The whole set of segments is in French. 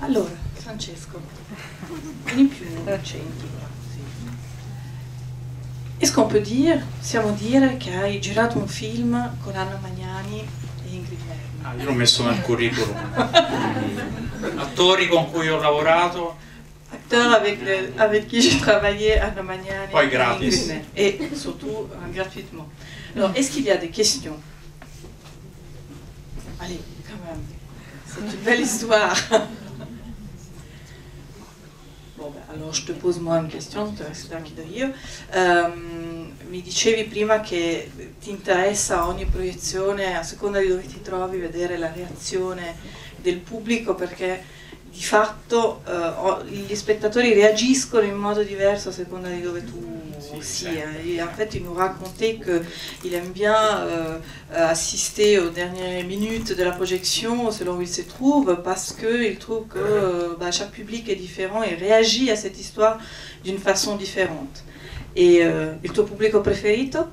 Allora, Francesco, vieni più nel centro. Est-ce qu'on peut dire, possiamo dire che hai girato un film con Anna Magnani e Ingrid Bergman? Io l'ho messo nel curriculum. Attori con cui ho lavorato. Acteur avec qui j'ai travaillé, Anna Magnani Poi et gratis. Ingrid Bergman. Et surtout gratuitement. Alors, est-ce qu'il y a des questions? Allez, quand même, c'est une belle histoire. Bon, beh, allora je te pose moi une question, te la chiedo io. Mi dicevi prima che ti interessa ogni proiezione, a seconda di dove ti trovi, vedere la reazione del pubblico, perché di fatto gli spettatori reagiscono in modo diverso a seconda di dove tu sia. Et en fait, il nous racontait qu'il aime bien assister aux dernières minutes de la projection selon où il se trouve, parce qu'il trouve que chaque public est différent et réagit à cette histoire d'une façon différente. Et il tuo pubblico preferito?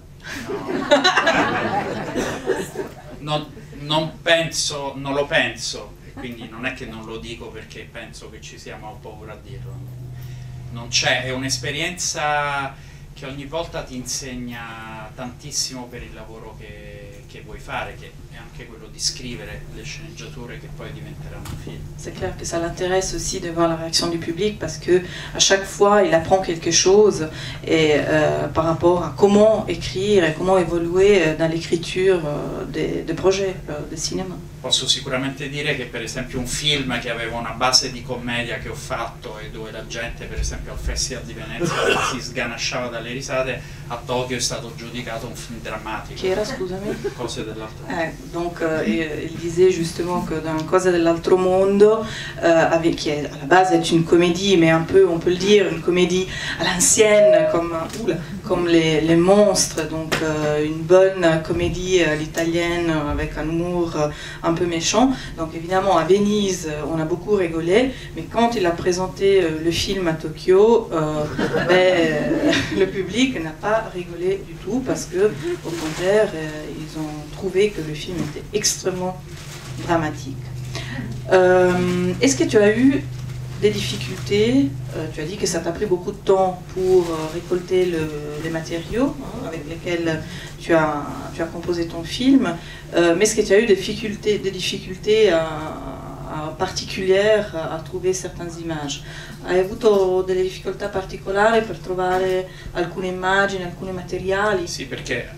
Non penso, non lo penso, quindi non è che non lo dico perché penso che ci sia, ma ho paura a dirlo. Non c'è, è un'esperienza che ogni volta ti insegna tantissimo per il lavoro che vuoi fare, che è anche quello di scrivere le sceneggiature che poi diventeranno film. C'est clair que ça l'intéresse aussi de voir la réaction du public, parce que à chaque fois il apprend quelque chose et par rapport à comment écrire et comment évoluer dans l'écriture des projets de cinéma. Posso sicuramente dire che per esempio un film che aveva una base di commedia che ho fatto e dove la gente per esempio al Festival di Venezia si sganasciava dalle risate, a Tokyo è stato giudicato un film drammatico. Chi era, scusami? Cose dell'altro mondo. Donc il disait justement que dans Cose dell'altro mondo, qui est, à la base est une comédie, mais un peu, on peut le dire, une comédie à l'ancienne, comme les monstres, donc une bonne comédie à l'italienne avec un humour un peu méchant. Donc évidemment à Venise on a beaucoup rigolé, mais quand il a présenté le film à Tokyo, le public n'a pas rigolé du tout, parce que au contraire ils ont trouvé que le film était extrêmement dramatique. Est-ce que tu as eu des difficultés? Tu as dit que ça t'a pris beaucoup de temps pour récolter les matériaux avec lesquels tu as composé ton film, mais est-ce que tu as eu des difficultés particolari a trovare certe immagini? Hai avuto delle difficoltà particolari per trovare alcune immagini, alcuni materiali? Sì, perché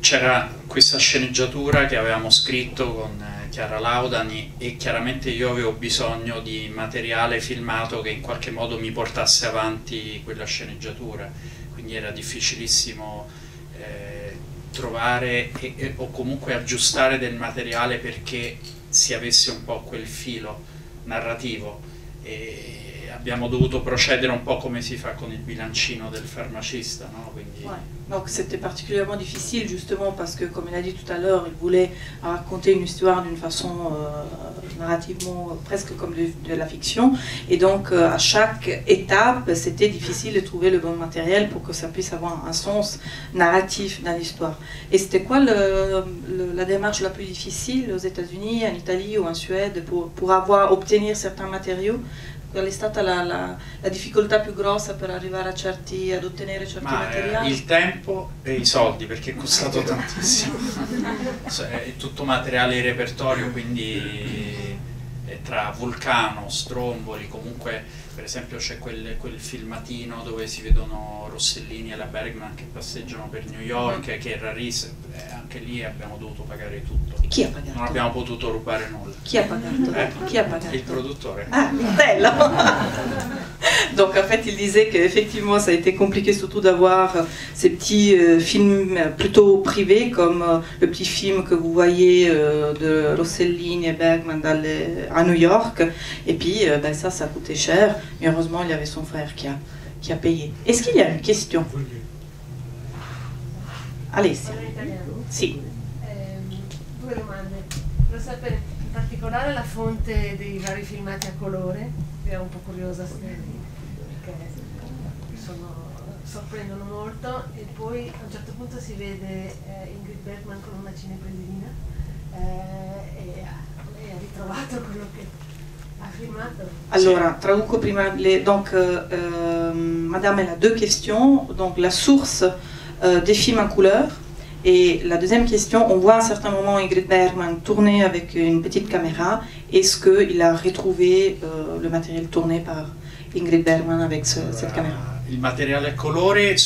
c'era questa sceneggiatura che avevamo scritto con Chiara Laudani e chiaramente io avevo bisogno di materiale filmato che in qualche modo mi portasse avanti quella sceneggiatura, quindi era difficilissimo trovare o comunque aggiustare del materiale perché si avesse un po' quel filo narrativo, e abbiamo dovuto procedere un po' come si fa con il bilancino del farmacista, no? Quindi... Ouais. Donc c'était particulièrement difficile justement parce que, comme il a dit tout à l'heure, il voulait raconter une histoire d'une façon narrativement presque comme de la fiction, et donc à chaque étape c'était difficile de trouver le bon matériel pour que ça puisse avoir un sens narratif dans l'histoire. Et c'était quoi la démarche la plus difficile aux États-Unis, en Italie ou en Suède pour obtenir certains matériaux? Qual è stata la difficoltà più grossa per arrivare ad ottenere certi materiali? Il tempo e i soldi, perché è costato tantissimo. È tutto materiale di repertorio, quindi tra Vulcano, Stromboli, comunque per esempio c'è quel filmatino dove si vedono Rossellini e la Bergman che passeggiano per New York, che è rarissimo, anche lì abbiamo dovuto pagare tutto. Chi ha pagato? Non abbiamo potuto rubare nulla. Chi ha pagato? Chi ha pagato? Il produttore. Ah, bello. Donc en fait il disait qu'effectivement ça a été compliqué surtout d'avoir ces petits films plutôt privés, comme le petit film que vous voyez de Rossellini et Bergman à New York, et puis ça coûtait cher, mais heureusement il y avait son frère qui a payé. Est-ce qu'il y a une question? Allez, sì. Due domande. Volevo sapere in particolare la fonte dei vari filmati a colore, che è un po' curiosa perché sorprendono molto, e poi a un certo punto si vede Ingrid Bergman con una cineprendina e ha ritrovato quello che ha Allora, traduco prima donc madame, elle a deux questions. Donc la source des films en couleur. Et la deuxième question, on voit à un certain moment Ingrid Bergman tourner avec une petite caméra. Est-ce qu'il a retrouvé le matériel tourné par Ingrid Bergman avec cette caméra? Il materiale a colore,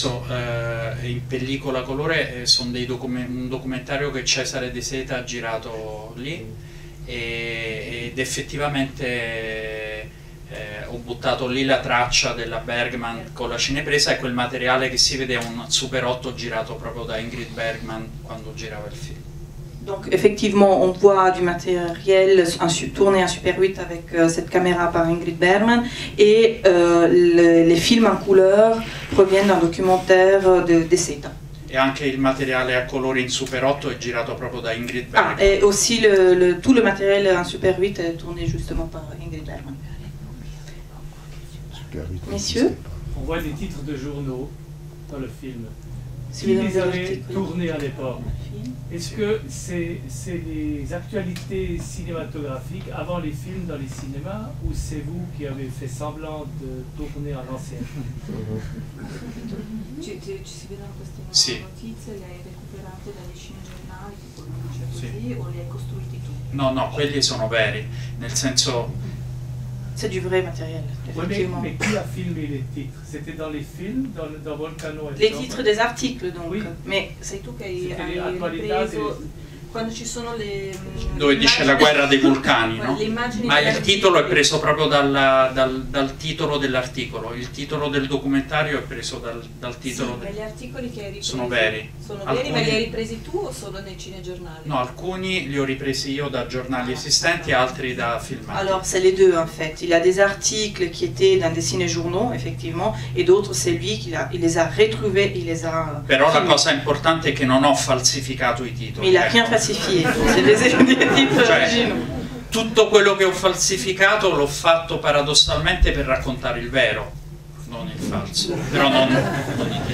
in pellicola a colore, sono un documentario che Cesare De Seta ha girato lì ed effettivamente ho buttato lì la traccia della Bergman con la cinepresa e quel materiale che si vede è un Super 8 girato proprio da Ingrid Bergman quando girava il film. Donc effectivement, on voit du matériel tourné en Super 8 avec cette caméra par Ingrid Bergman et les films en couleur proviennent d'un documentaire de Seta. E anche il materiale a colori in Super 8 è girato proprio da Ingrid Bergman. Et aussi tout le matériel en Super 8 est tourné justement par Ingrid Bergman. Messieurs, on voit des titres de journaux dans le film. si Qui les avait tournés à l'époque? Est-ce que c'est les actualités cinématographiques avant les films dans les cinémas ou c'est vous qui avez fait semblant de tourner à l'ancienne? Ci si vedono queste Sì. notizie, le hai recuperate dagli cinegiornali, Sì. così, o le hai costruiti tu? No, quelli sono veri, nel senso... C'est du vrai matériel, Ouais, effectivement. mais qui a filmé les titres? C'était dans les films, dans Volcano e Les Sopra? titres des articles, donc. Oui. Mais sei tu che hai C'était le attualità ripreso quando ci sono le... Dove dice la guerra dei vulcani, no? Le immagini Ma degli il titolo è articoli. preso proprio dal titolo dell'articolo, il titolo del documentario è preso dal titolo. Sì, ma gli articoli che hai ripreso Sono veri. sono Alcuni... veri, ma li hai ripresi tu o solo nei cinegiornali? No, alcuni li ho ripresi io da giornali esistenti, altri da filmati. Alors, c'est les deux en fait. Il a des articles qui étaient dans des ciné-journaux, effectivement, et d'autres, c'est lui qui il les a retrouvés, il les a. Però la filmés. cosa importante è che non ho falsificato i titoli. Mais il n'a ecco. rien falsifié. C'est des titres Cioè, originaux. tutto quello che ho falsificato l'ho fatto paradossalmente per raccontare il vero, non il falso. Però non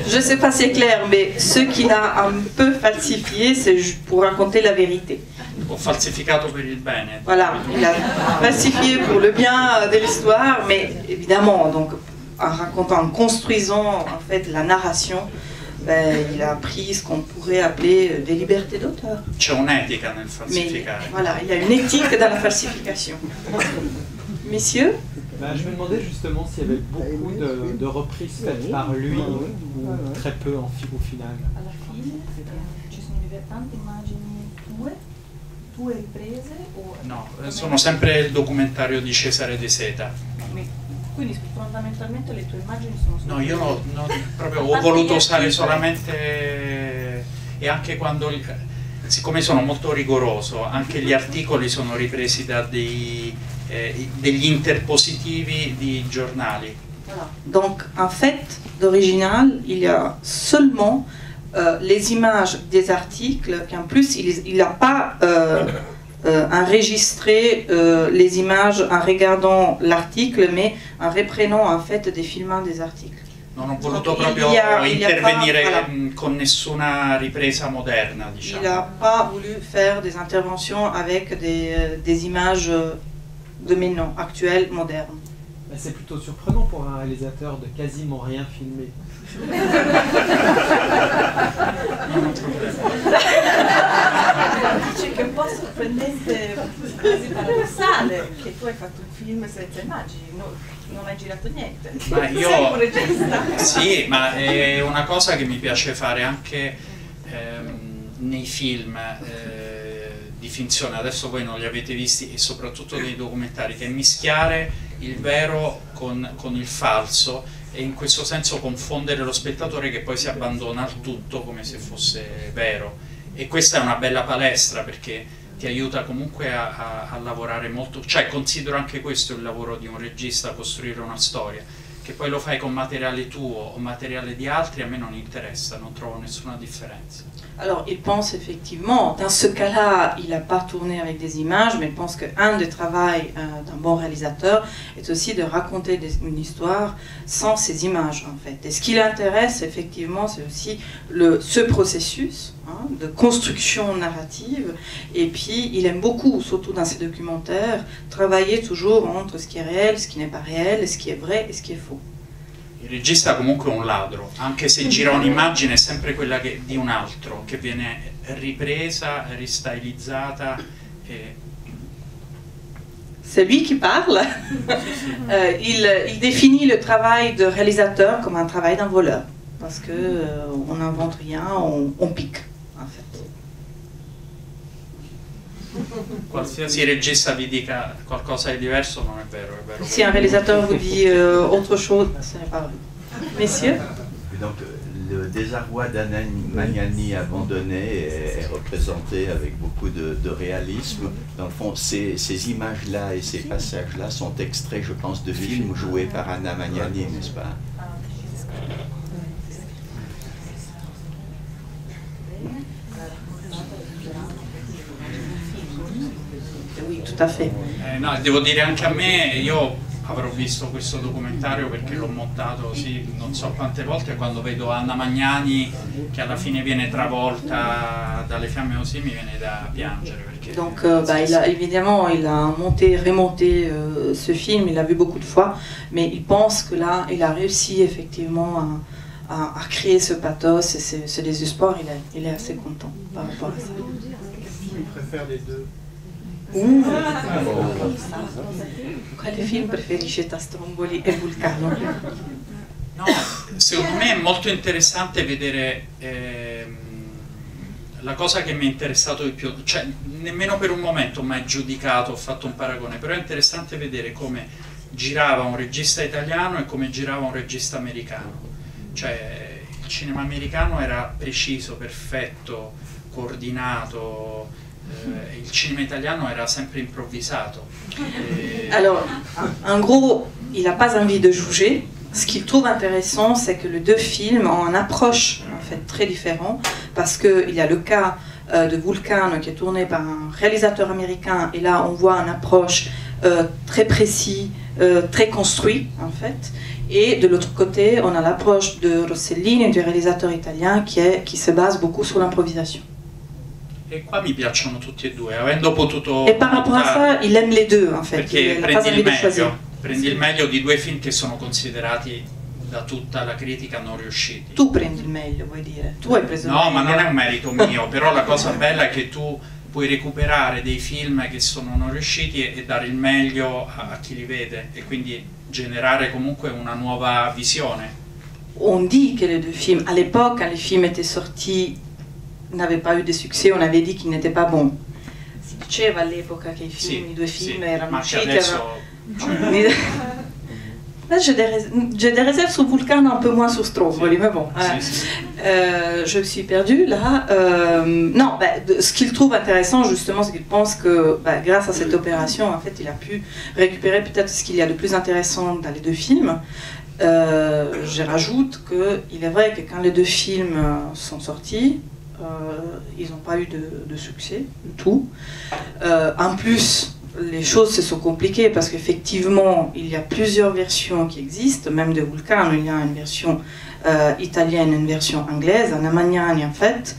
Je ne sais pas si c'est clair, mais ce qu'il a un peu falsifié, c'est pour raconter la vérité. Ho falsificato per il bene. Voilà, il a falsifié pour le bien de l'histoire, mais évidemment, donc, en racontant, en construisant en fait la narration, ben, il a pris ce qu'on pourrait appeler des libertés d'auteur. C'è un'etica nel Mais falsificare. voilà, il y a une éthique dans la falsification. Messieurs, Ben, je me demandais justement s'il y avait beaucoup de reprises faites par lui ou très peu au final. Alla fine ci sono tante immagini tue riprese o... No, sono sempre il documentario di Cesare De Seta. quindi fondamentalmente le tue immagini sono solo... No, io proprio ho voluto usare solamente, e anche quando, siccome sono molto rigoroso, anche gli articoli sono ripresi da degli interpositivi di giornali. Voilà. Donc en fait, d'original, il y a seulement les images des articles, qu'en plus il n'a pas enregistré les images en regardant l'article, mais en reprenant en fait des films des articles. Non ho voluto Donc, proprio intervenire voilà. con nessuna ripresa moderna, diciamo. Il n'a pas voulu faire des interventions avec des images de maintenant, actuelles, modernes. Ben, c'est plutôt surprenant pour un réalisateur de quasiment rien filmer. Dice che è un po' sorprendente, quasi paradossale, che tu hai fatto un film senza immagini, non hai girato niente. Ma io, sei un regista. sì, ma è una cosa che mi piace fare anche nei film di finzione, adesso voi non li avete visti, e soprattutto nei documentari, che è mischiare il vero con il falso e in questo senso confondere lo spettatore che poi si abbandona al tutto come se fosse vero. E questa è una bella palestra perché ti aiuta comunque a lavorare molto, cioè considero anche questo il lavoro di un regista, costruire una storia, che poi lo fai con materiale tuo o materiale di altri, a me non interessa, non trovo nessuna differenza. Alors, il pense effectivement, dans ce cas-là, il n'a pas tourné avec des images, mais il pense qu'un des travaux d'un bon réalisateur est aussi de raconter une histoire sans ces images, en fait. Et ce qui l'intéresse, effectivement, c'est aussi ce processus hein, de construction narrative, et puis il aime beaucoup, surtout dans ses documentaires, travailler toujours entre ce qui est réel, ce qui n'est pas réel, ce qui est vrai et ce qui est faux. Il regista comunque è un ladro, anche se gira un'immagine è sempre quella di un altro, che viene ripresa, ristilizzata. C'est lui qui parle. Il définit le travail de réalisateur comme un travail d'un voleur, parce qu'on n'invente rien, on pique, en fait. Qualsiasi regista vi dica qualcosa di diverso non è vero, è vero. Si un réalisateur vous dit autre chose, ce n'est pas vrai. Messieurs? Donc, le désarroi d'Anna Magnani abandonné est représenté avec beaucoup de réalisme. Dans le fond, ces images-là et ces passages-là sont extraits, je pense, de films joués par Anna Magnani, n'est-ce pas? Oui, tout à fait. No, devo dire anche a me, io avrò visto questo documentario perché l'ho montato sì, non so quante volte, e quando vedo Anna Magnani che alla fine viene travolta dalle fiamme così mi viene da piangere. Perché Donc évidemment il a monté, remonté ce film, il l'a vu beaucoup de fois, mais il pense que là il a réussi effectivement à créer ce pathos et ce désespoir, il est assez content par rapport à ça. Il préfère les deux. Quale film preferisce tra Stromboli e Vulcano? no, secondo me è molto interessante vedere la cosa che mi è interessato di più, cioè nemmeno per un momento ho mai giudicato, ho fatto un paragone, però è interessante vedere come girava un regista italiano e come girava un regista americano. Cioè il cinema americano era preciso, perfetto, coordinato. Il cinema italiano era sempre improvvisato. Alors, en gros, il n'a pas envie de juger. Ce qu'il trouve intéressant, c'est que les deux films ont une approche en fait très différente, parce qu'il y a le cas de Vulcano qui est tourné par un réalisateur américain, et là on voit une approche très précise, très construite en fait. Et de l'autre côté, on a l'approche de Rossellini, du réalisateur italien, qui se base beaucoup sur l'improvisation. E qua mi piacciono tutti e due, avendo potuto... Et par rapport à ça, il aime les deux en fait. Perché Il n'a pas envie de choisir. prendi il meglio di due film che sono considerati da tutta la critica non riusciti. Tu prendi il meglio, vuoi dire? Tu hai preso il No, meglio. ma non è un merito mio, però la cosa bella è che tu puoi recuperare dei film che sono non riusciti e dare il meglio a chi li vede, e quindi generare comunque una nuova visione. On dit que les deux films, à l'époque, quand les films étaient sortis, n'avaient pas eu de succès, on avait dit qu'ils n'étaient pas bons. Si diceva all'epoca che i due film erano ma che usciti. adesso, Là, j'ai des réserves sur Vulcano, un peu moins sur Stromboli, mais bon. Je me suis perdue là. Non, ce qu'il trouve intéressant justement, c'est qu'il pense que grâce à cette opération, en fait, il a pu récupérer peut-être ce qu'il y a de plus intéressant dans les deux films. Je rajoute qu'il est vrai que quand les deux films sont sortis, ils n'ont pas eu de succès du tout. En plus, les choses se sont compliquées parce qu'effectivement, il y a plusieurs versions qui existent, même de Vulcano, il y a une version italienne, une version anglaise. Anna Magnani, en fait,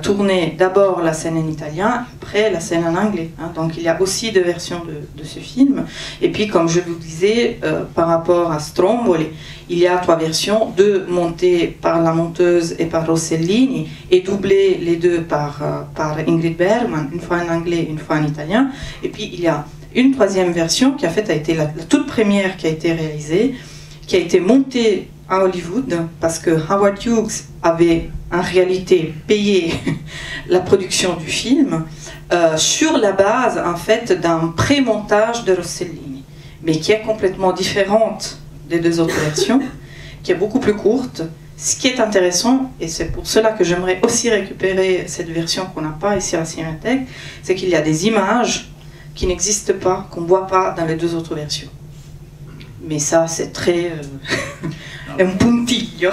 tournait d'abord la scène en italien, après la scène en anglais. Hein. Donc il y a aussi deux versions de ce film. Et puis, comme je vous disais, par rapport à Stromboli, il y a trois versions, deux montées par la monteuse et par Rossellini, et doublées les deux par Ingrid Bergman, une fois en anglais, une fois en italien. Et puis il y a une troisième version qui en fait a été la toute première qui a été réalisée, qui a été montée à Hollywood, parce que Howard Hughes avait en réalité payé la production du film sur la base en fait d'un pré-montage de Rossellini, mais qui est complètement différente des deux autres versions, qui est beaucoup plus courte. Ce qui est intéressant, et c'est pour cela que j'aimerais aussi récupérer cette version qu'on n'a pas ici à la Cinémathèque, c'est qu'il y a des images qui n'existent pas, qu'on ne voit pas dans les deux autres versions. Mais ça, c'est très... è un puntiglio.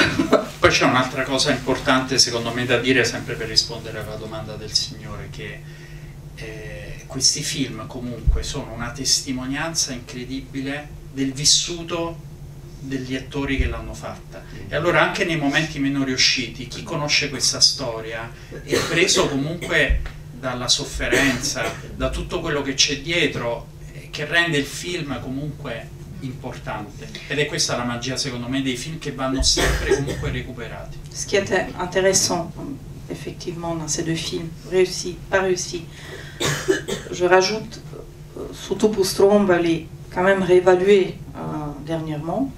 Poi c'è un'altra cosa importante secondo me da dire, sempre per rispondere alla domanda del signore, che questi film comunque sono una testimonianza incredibile del vissuto degli attori che l'hanno fatta. E allora anche nei momenti meno riusciti, chi conosce questa storia è preso comunque dalla sofferenza, da tutto quello che c'è dietro, che rende il film comunque importante. Ed è questa la magia, secondo me, dei film che vanno sempre comunque recuperati. Ce qui est intéressant, effectivement, dans ces deux films, réussis, pas réussis, je rajoute, surtout pour Stromboli, quand même réévalué dernièrement,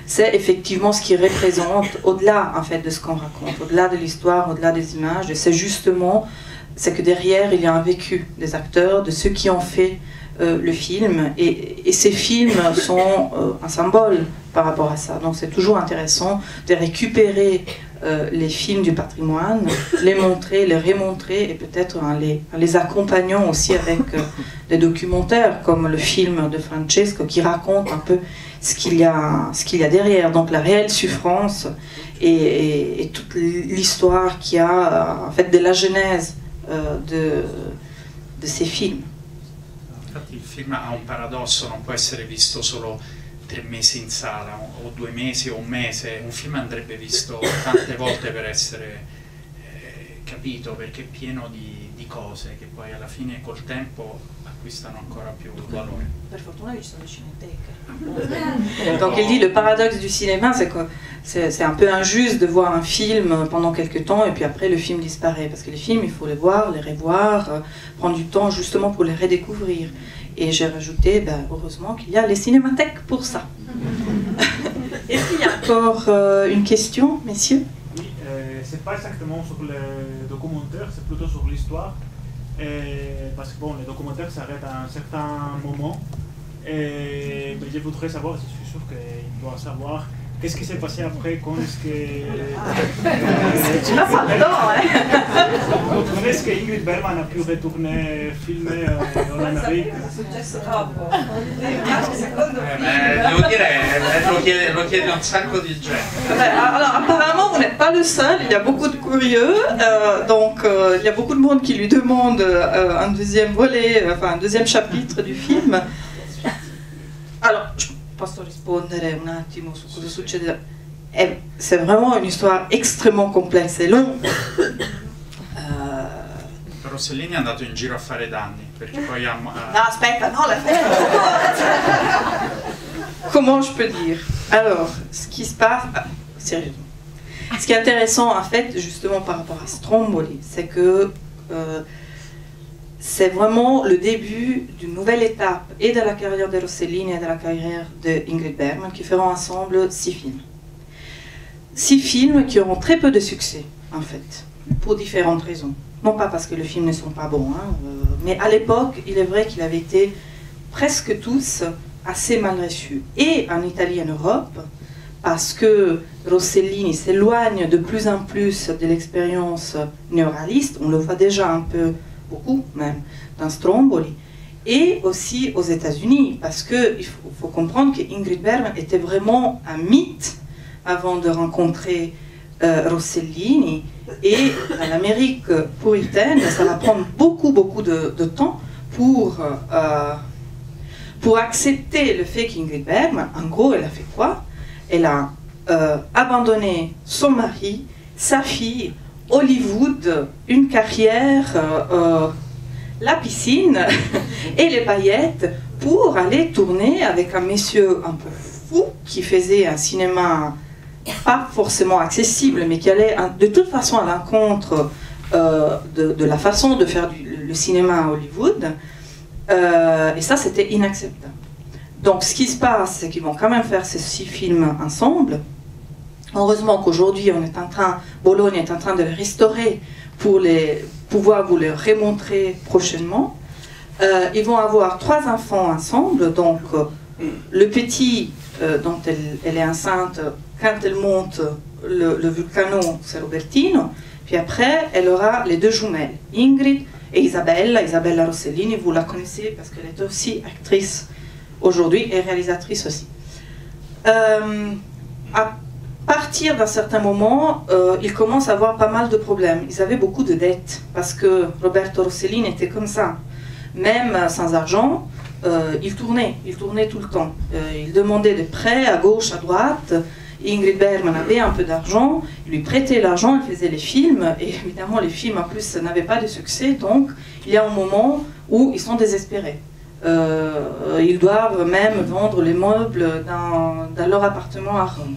c'est effectivement ce qui représente, au-delà en fait de ce qu'on raconte, au-delà de l'histoire, au-delà des images, et c'est justement, c'est que derrière il y a un vécu des acteurs, de ceux qui ont fait le film, et ces films sont un symbole par rapport à ça. Donc c'est toujours intéressant de récupérer les films du patrimoine, les montrer, les remontrer, et peut-être en les accompagnant aussi avec des documentaires comme le film de Francesco qui raconte un peu ce qu'il y a derrière, donc la réelle souffrance et toute l'histoire qu'il y a en fait de la genèse de ces films. Infatti il film ha un paradosso, non può essere visto solo 3 mesi in sala o 2 mesi o un mese, un film andrebbe visto tante volte per essere capito, perché è pieno di cose che poi alla fine col tempo acquistano ancora più valore. Per fortuna che ci sono le cinéthèques. Donc il dit le paradoxe du cinéma, c'est que c'est un peu injuste de voir un film pendant quelques temps et puis après le film disparaît, parce que les films il faut les voir, les revoir, prendre du temps justement pour les redécouvrir. Et j'ai rajouté, heureusement qu'il y a les cinémathèques pour ça. Est-ce qu'il y a encore une question, messieurs? Oui, c'est pas exactement sur le documentaire, c'est plutôt sur l'histoire. Parce que bon, le documentaire s'arrête à un certain moment. Et je voudrais savoir, je suis sûr qu'il doit savoir, qu'est-ce qui s'est passé après, quand est-ce que... Tu n'as pas le temps, hein? Quand est-ce que Ingrid Bergman a pu retourner filmer en Amérique? Devo dire, lo chiede un sacco di gente. Alors apparemment vous n'êtes pas le seul, il y a beaucoup de curieux, donc il y a beaucoup de monde qui lui demande un deuxième volet, enfin un deuxième chapitre du film. Alors, posso rispondere un attimo su cosa succede? C'est vraiment une histoire extrêmement complexe et longue. Rossellini è andato in giro a fare danni, perché poi ha... No, aspetta, no, la Comment je peux dire? Alors, ce qui se passe... sérieusement. Ce qui est intéressant, en fait, justement par rapport à Stromboli, c'est que c'est vraiment le début d'une nouvelle étape et de la carrière de Rossellini et de la carrière de Ingrid Bergman qui feront ensemble 6 films. 6 films qui auront très peu de succès, en fait, pour différentes raisons. Non pas parce que les films ne sont pas bons, hein, mais à l'époque, il est vrai qu'il avait été presque tous assez mal reçus. Et en Italie et en Europe, parce que Rossellini s'éloigne de plus en plus de l'expérience néoréaliste, on le voit déjà un peu, beaucoup même, dans Stromboli, et aussi aux États-Unis, parce qu'il faut comprendre que Ingrid Bergman était vraiment un mythe avant de rencontrer Rossellini, et à l'Amérique puritaine, ça va prendre beaucoup de temps pour accepter le fait qu'Ingrid Bergman, en gros, elle a fait quoi? Elle a abandonné son mari, sa fille, Hollywood, une carrière, la piscine et les paillettes pour aller tourner avec un monsieur un peu fou qui faisait un cinéma pas forcément accessible mais qui allait de toute façon à l'encontre de la façon de faire le cinéma à Hollywood, et ça c'était inacceptable. Donc ce qui se passe, c'est qu'ils vont quand même faire ces 6 films ensemble. Heureusement qu'aujourd'hui, Bologne est en train de les restaurer pour pouvoir vous les remontrer prochainement. Ils vont avoir 3 enfants ensemble, donc le petit dont elle est enceinte, quand elle monte le Vulcano, c'est Robertino, puis après elle aura les 2 jumelles, Ingrid et Isabella Rossellini, vous la connaissez parce qu'elle est aussi actrice aujourd'hui et réalisatrice aussi. À partir d'un certain moment, ils commencent à avoir pas mal de problèmes. Ils avaient beaucoup de dettes, parce que Roberto Rossellini était comme ça. Même sans argent, il tournait tout le temps. Il demandait des prêts à gauche, à droite. Ingrid Bergman avait un peu d'argent, il lui prêtait l'argent, il faisait les films, et évidemment les films en plus n'avaient pas de succès, donc il y a un moment où ils sont désespérés. Ils doivent même vendre les meubles dans leur appartement à Rome.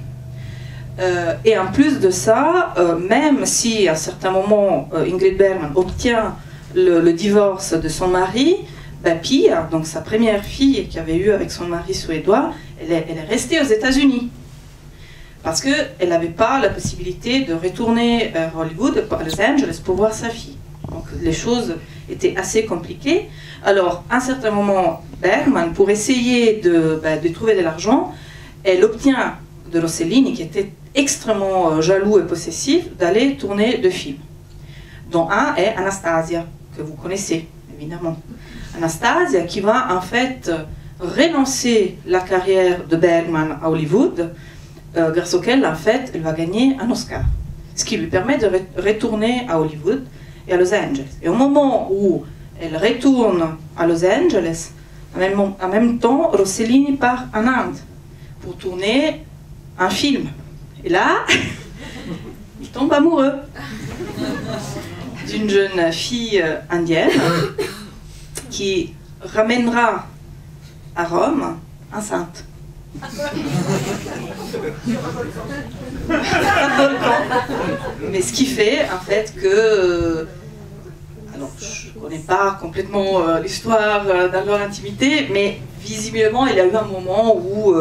Et en plus de ça, même si à certains moments Ingrid Bergman obtient le divorce de son mari, Pia, donc sa première fille qu'il avait eue avec son mari suédois, elle est restée aux États-Unis. Parce qu'elle n'avait pas la possibilité de retourner à Hollywood, à Los Angeles, pour voir sa fille. Donc les choses étaient assez compliquées. Alors, à un certain moment, Bergman, pour essayer de trouver de l'argent, elle obtient de Rossellini, qui était extrêmement jaloux et possessif, d'aller tourner 2 films. Dont un est Anastasia, que vous connaissez, évidemment. Anastasia, qui va en fait relancer la carrière de Bergman à Hollywood, grâce auquel, en fait, elle va gagner un Oscar. Ce qui lui permet de retourner à Hollywood et à Los Angeles. Et au moment où elle retourne à Los Angeles, en même temps, Rossellini part en Inde pour tourner un film. Et là, il tombe amoureux d'une jeune fille indienne qui ramènera à Rome enceinte. Mais ce qui fait en fait que, alors je ne connais pas complètement l'histoire dans leur intimité, mais visiblement il y a eu un moment où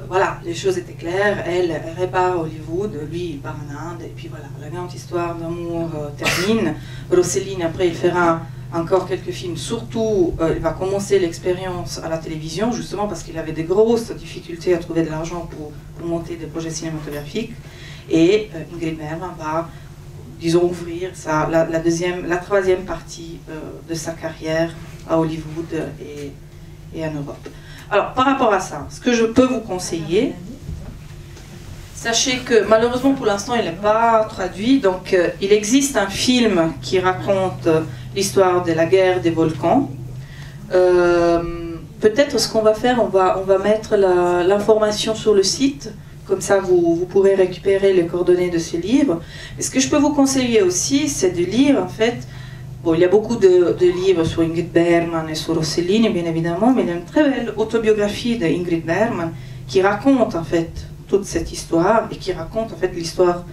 voilà, les choses étaient claires, elle repart à Hollywood, lui il part en Inde, et puis voilà, la grande histoire d'amour termine. Rossellini après il fera encore quelques films, surtout il va commencer l'expérience à la télévision, justement parce qu'il avait des grosses difficultés à trouver de l'argent pour monter des projets cinématographiques, et Ingrid Bergman va, disons, ouvrir la troisième partie de sa carrière à Hollywood et en Europe. Alors par rapport à ça, ce que je peux vous conseiller, sachez que malheureusement pour l'instant il n'est pas traduit, donc il existe un film qui raconte l'histoire de la guerre des volcans. Peut-être ce qu'on va faire, on va mettre l'information sur le site, comme ça vous pourrez récupérer les coordonnées de ce livre. Et ce que je peux vous conseiller aussi, c'est de lire en fait, bon, il y a beaucoup de livres sur Ingrid Bergman et sur Rossellini bien évidemment, mais il y a une très belle autobiographie d'Ingrid Bergman qui raconte en fait toute cette histoire et qui raconte en fait l'histoire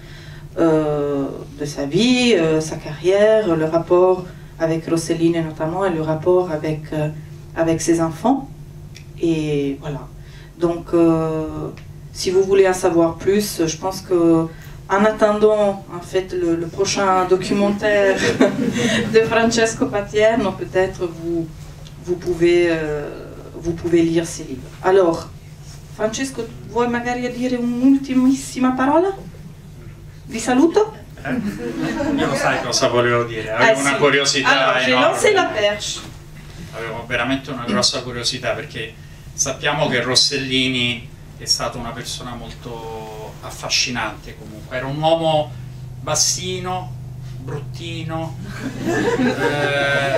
de sa vie, sa carrière, le rapport avec Rossellini notamment et le rapport avec ses enfants. Et voilà. Donc, si vous voulez en savoir plus, je pense que en attendant en fait le prochain documentaire de Francesco Patierno, peut-être vous pouvez lire ces livres. Alors, Francesco, vuoi magari dire un'ultimissima parola di saluto? Io lo sai cosa volevo dire, avevo una curiosità allora, j'ai lancé la perche. Avevo veramente una grossa curiosità perché sappiamo che Rossellini è stato una persona molto affascinante comunque, era un uomo bassino, bruttino,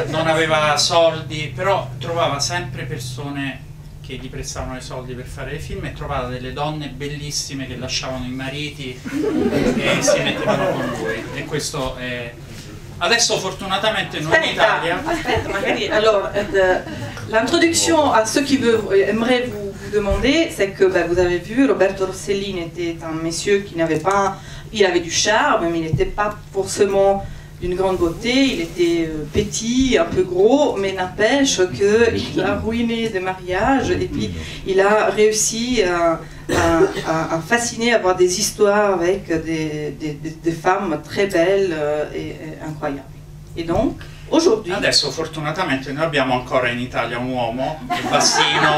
non aveva soldi, però trovava sempre persone che gli prestavano i soldi per fare i film e trovava delle donne bellissime che lasciavano i mariti e si mettevano con lui, e questo è... Adesso fortunatamente non in Italia. Aspetta, magari. Alors, l'introduction à ceux qui aimeraient vous demander, c'est que vous avez vu, Roberto Rossellini était un monsieur qui n'avait pas... Il avait du charme, mais il n'était pas forcément d'une grande beauté, il était petit, un peu gros, mais n'empêche qu'il a ruiné des mariages et puis il a réussi à fasciner, à avoir des histoires avec des femmes très belles et incroyables. Et donc, aujourd'hui... Adesso fortunatamente noi abbiamo ancora in Italia un uomo bassino...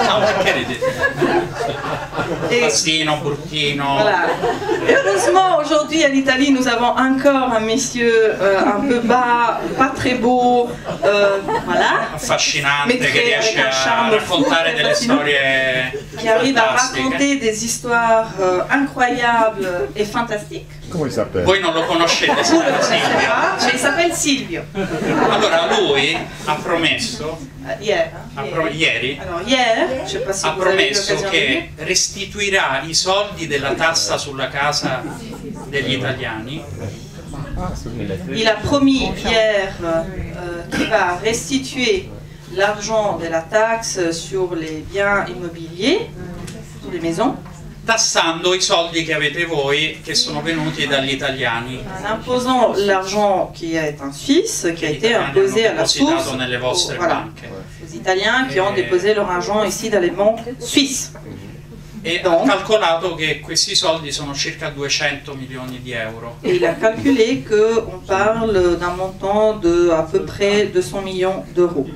No, perché ridete? Pastino, Burtino. Voilà. Et heureusement, aujourd'hui en Italie, nous avons encore un monsieur un peu bas, pas très beau, voilà. Affascinante, Mais che très- riesce avec un a charme raccontare fou, delle storie qui arrive à fantastiche. raconter des histoires incroyables et fantastiques. Comment il s'appelle? Voi non lo conoscete, Vous le Silvio? connaissez pas, mais il s'appelle Silvio. Allora lui ha promesso, Hier. ieri, Alors hier, je sais pas si ha vous avez eu promesso l'occasion de dire, che restituirà i soldi della tassa sulla casa degli italiani il a promis hier qu'il va restituer l'argent de la taxe sur les biens immobiliers, sur les maisons, tassando i soldi che avete voi che sono venuti dagli italiani. en imposant l'argent qui est en Suisse, qui a été imposé à la source depositato nelle vostre voilà, banche. aux Italiens qui ont déposé leur argent ici dans les banques suisses. E ha calcolato che questi soldi sono circa 200 milioni di euro. Et il a calculé qu'on parle d'un montant de à peu près 200 millions d'euros.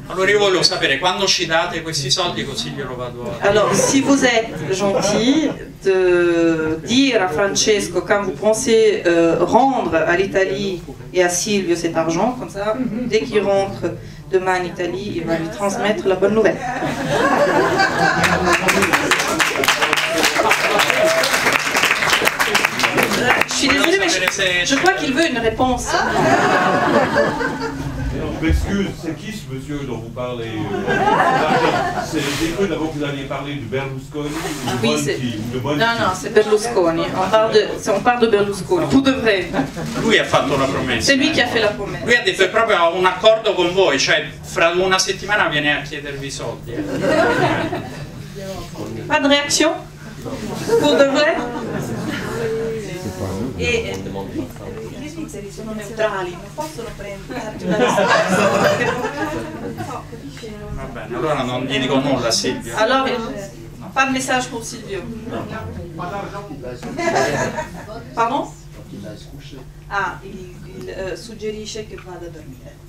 Allora io volevo sapere quando ci date questi soldi così glielo vado a... Alors, si vous êtes gentil de dire à Francesco quand vous pensez rendre à l'Italie et à Silvio cet argent, comme ça, dès qu'il rentre demain en Italie, il va lui transmettre la bonne nouvelle. Je suis désolée, mais je crois qu'il veut une réponse. Je m'excuse, c'est qui ce monsieur dont vous parlez J'ai cru d'abord que vous alliez parler de Berlusconi ou de Oui, Monti. Ou de Monti. Non, non, c'est Berlusconi. On parle de Berlusconi, pour de vrai. Lui ha fatto la promessa. C'est lui qui a fait la promesse. Lui ha detto è proprio un accordo con voi, cioè fra una settimana viene a chiedervi i soldi. Pas de réaction? Pour de vrai? E gli svizzeri sono neutrali, non possono prenderti una risposta. Va bene, allora non gli dico nulla a Silvio. Alors, pas de message pour Silvio. Pardon? Ah, il suggerisce che vada a dormire.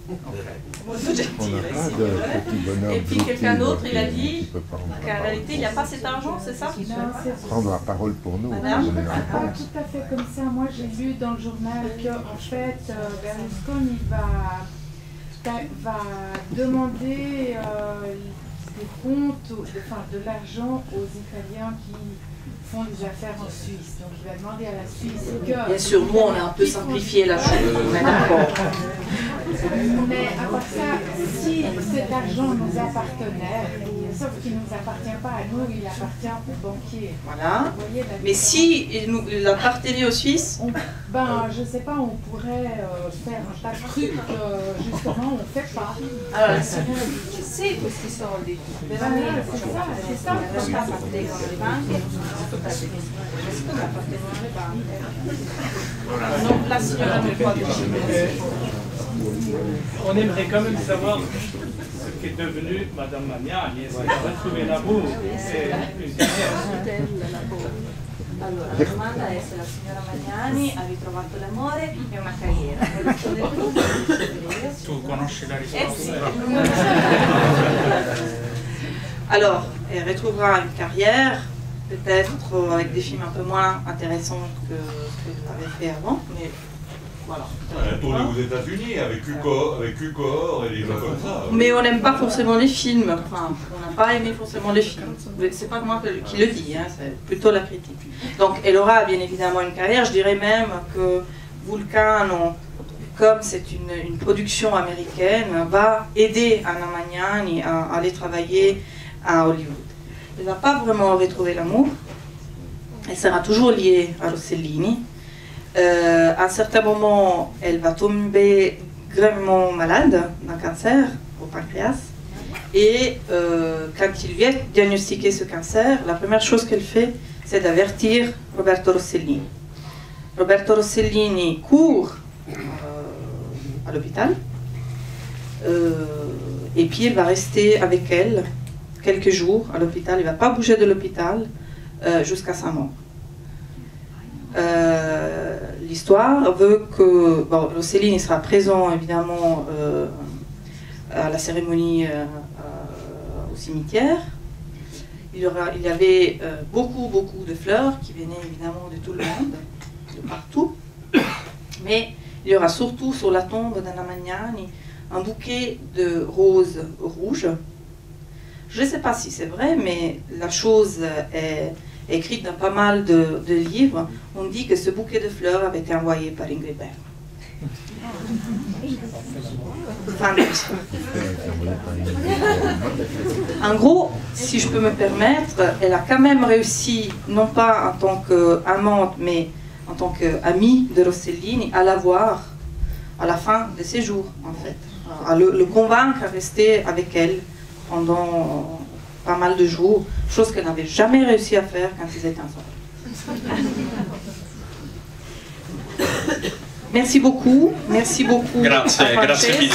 Molto gentile, Silvio. Et puis quelqu'un d'autre, il a dit qu'en réalité, il n'y a pas cet argent, c'est ça? Prendre la parole pour nous. Madame? donner la Pas réponse. tout à fait comme ça. Moi, j'ai lu dans le journal que, en fait, Berlusconi va demander des comptes, de l'argent aux Italiens qui font des affaires en Suisse. Donc, il va demander à la Suisse que... Bien sûr, nous, on a un peu simplifié la chose, on est d'accord. Mais à part ça, si cet argent nous appartenait, sauf qu'il ne nous appartient pas à nous, il appartient aux banquiers. Voilà. Vous voyez, la Mais si il appartenait aux Suisses, je sais pas, on pourrait faire un tas de trucs que justement on fait pas. allora, Sì, questi soldi C'est ça, c'est ça. appartengono alle banche, questo appartengono alle banche. Non la signora del codice. On aimerait quand même savoir ce qu'est devenu Madame Magnani. Est-ce qu'elle a retrouvé l'amour? C'est une dernière. Allora, la domanda è se la signora Magnani ha ritrovato l'amore e una carriera. Tu conosci la risposta? sì. alors, elle retrouvera une carrière, peut-être avec des films un peu moins intéressants que ce qu'elle avait fait avant, mais voilà. Elle a tourné aux États-Unis avec Cukor et des gens comme ça. Mais on n'aime pas forcément les films, enfin, on n'a pas aimé forcément les films. C'est pas moi qui le dis, hein, c'est plutôt la critique. Donc elle aura bien évidemment une carrière, je dirais même que Vulcano, comme c'est une production américaine, va aider Anna Magnani à aller travailler à Hollywood. Elle ne va pas vraiment retrouver l'amour, elle sera toujours liée à Rossellini. À un certain moment, elle va tomber gravement malade d'un cancer au pancréas. Et quand il vient diagnostiquer ce cancer, la première chose qu'elle fait, c'est d'avertir Roberto Rossellini. Roberto Rossellini court à l'hôpital. Et puis il va rester avec elle quelques jours à l'hôpital. Il ne va pas bouger de l'hôpital jusqu'à sa mort. L'histoire veut que Rossellini sera présent évidemment à la cérémonie au cimetière il y avait beaucoup de fleurs qui venaient évidemment de tout le monde, de partout. Mais il y aura surtout sur la tombe d'Anna Magnani un bouquet de roses rouges. Je ne sais pas si c'est vrai, mais la chose est écrite dans pas mal de livres. On dit que ce bouquet de fleurs avait été envoyé par Ingrid Bergman. En gros, si je peux me permettre, elle a quand même réussi, non pas en tant qu'amante, mais en tant qu'amie de Rossellini, à la voir à la fin de ses jours, en fait. À le convaincre à rester avec elle pendant pas mal de jours, chose qu'elle n'avait jamais réussi à faire quand ils étaient ensemble. Merci beaucoup. Grazie mille.